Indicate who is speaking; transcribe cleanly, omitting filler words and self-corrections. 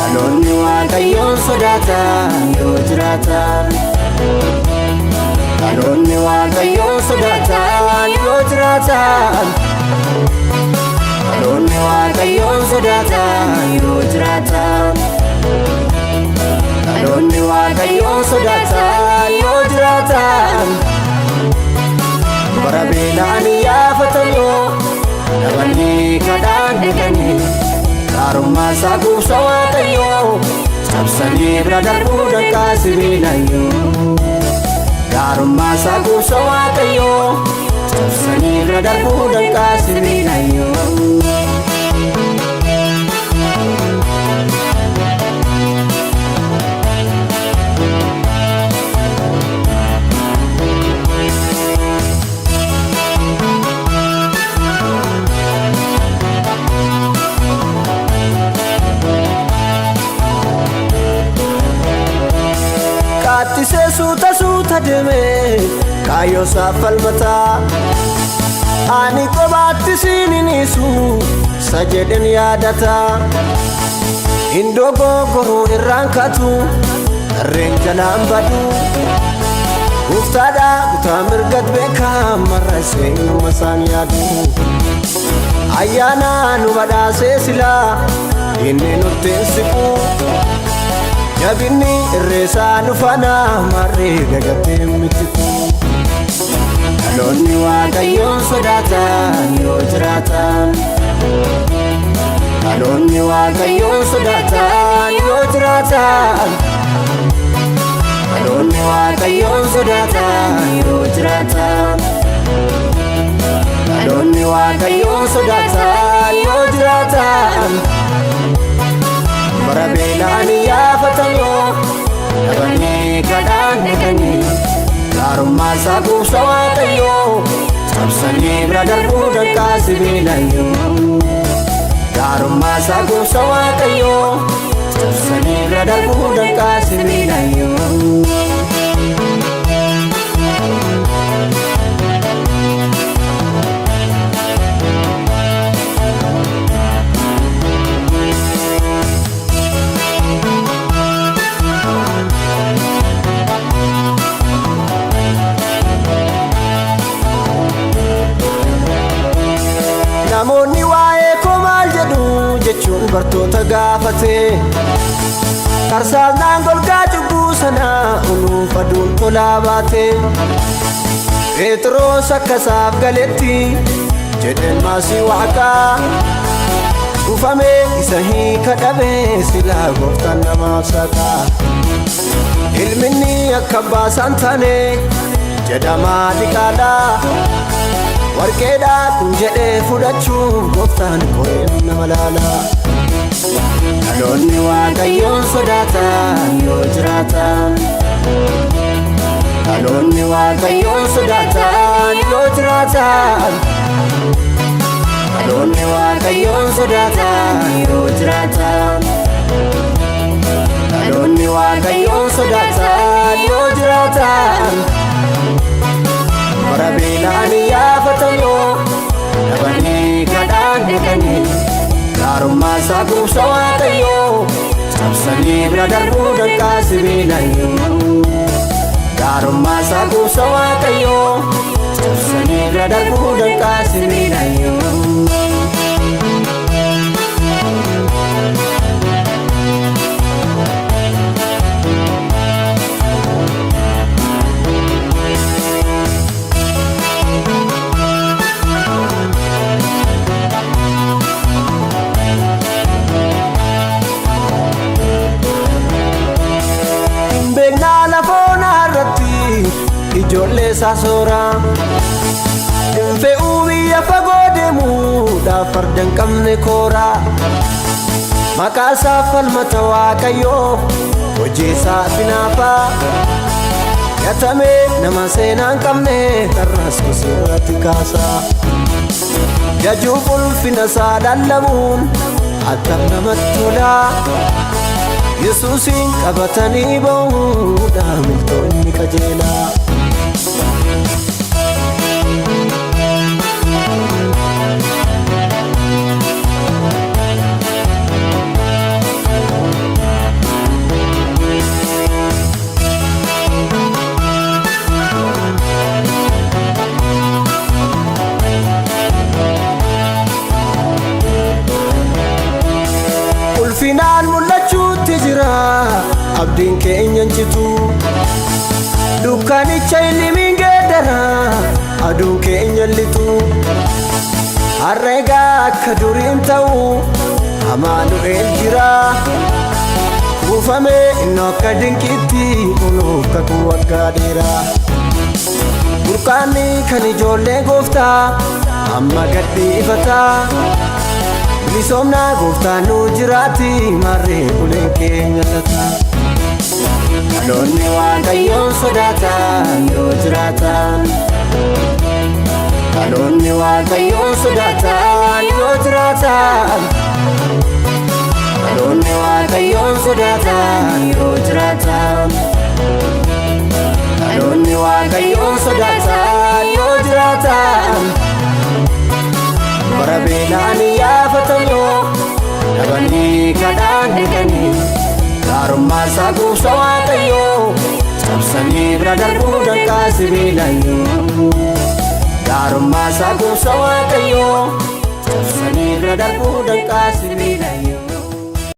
Speaker 1: Dhaloonni Waaqayyoon sodaatan yoo jiraatan. Dhaloonni Waaqayyoon sodaatan yoo jiraatan. Dhaloonni Waaqayyoon sodaatan yoo jiraatan. Dhaloonni Waaqayyoon sodaatan yoo jiraatan. Bara beelaan yaafatan yoo dhabanii kadhaan dhaqanii. Gaarummaa isaa kuusa Waaqayyoo cabsanii bira darbuu danqaa sibiilayyoo. Gaarummaa isaa kuusa Waaqayyoo cabsanii bira darbuu danqaa sibiilayyoo. Qaattisee suuta deemee kaayyoo isaa falmataa. Ani qobaatti siiniinisu isa jedhen yaadataa. Indoo goggoruu irraan katu harreen jalaan badu. Gooftaadhaa kutaa mirgat beekaa marra seenyuma isaan yaadu. Ayyaana nu badhaasee silaa inni nutti hin siqu. Jabinni irreessaa nufanaa marree dagatee mitiku. Dhaloonni Waaqayyoon sodaatan yoo jiraatan. Dhaloonni Waaqayyoon sodaatan yoo jiraatan. Dhaloonni Waaqayyoon sodaatan yoo jiraatan. Dhaloonni Waaqayyoon sodaatan yoo jiraatan. Bara beelaan yaafatan yoo dhabanii kadhaan dhaqanii. Gaarummaa isaa kuusa Waaqayyoo cabsanii bira darbuu danqaa sibiilayyoo. Gaarummaa isaa kuusa Waaqayyoo cabsanii bira darbuu danqaa sibiilayyoo. Namoonni waa'ee koo maal jedhu jechuun bartoota gaafate. Karsaasnaan golgaa cubbuu sanaa uluuf aduun tolaa baate. Phexros akka isaaf galetti jedheen maasii Waaqaa. Dhufamee isa hiika dhabee silaa gooftaan namaaf saqaa. Ilminni akka baasaan taane jedhamaa dhiqaadhaa. Warqeedhaa kun jedhee fudhachuun gooftaan koreen nama laalaa. Dhaloonni Waaqayyoon sodaatan yoo jiraatan. Dhaloonni Waaqayyoon sodaatan yoo jiraatan. Dhaloonni Waaqayyoon sodaatan yoo jiraatan. Dhaloonni Waaqayyoon sodaatan yoo jiraatan. Bara beelaan yaafatan yoo dhabanii kadhaan dhaqanii. Gaarummaa isaa kuusa Waaqayyoo cabsanii bira darbuu danqaa sibiilayyoo. Gaarummaa isaa kuusa Waaqayyoo cabsanii bira darbuu danqaa sibiilayyoo. Ijoollee isaa soora. Fe'uu biyya fagoo deemuudhaaf farda hin qabne koora. Maqaa isaa falmata Waaqayyoo hojii isaa finaafaa. Yatamee nama seenaa hin qabne karraas irratti kaasaa. Jajuuf ulfina isaa lallabuun attam namatti tolaa. Yesuusin qabatanii ba'uudhaan miltoonni qajeelaa. ulfinaan mul'achuutti jira abdiin keenya citu dukkanicha ilmiin geeddara aduun keenya litu harreegaa akka duriin ta'u Amaanu'eel jira kuufame inni akka dinqiitti kunuuf kakuu waggaa dheeraa burqaanni kan ijoollee gooftaa amma gadhiifataa bilisoomnaa gooftaan nu jiraatti marree buleen keenya tataa dhaloonni waaqayyoon sodaatan yoo jiraatan dhaloonni waaqayyoon sodaatan yoo jiraatan dhaloonni waaqayyoon sodaatan yoo jiraatan dhaloonni waaqayyoon sodaatan yoo jiraatan bara beelaan yaafatan yoo dhabanii kadhaan dhaqanii gaarummaa isaa kuusa waaqayyoo cabsanii bira darbuu danqaa sibiilayyoo gaarummaa isaa kuusa waaqayyoo cabsanii bira darbuu danqaa sibiilayyoo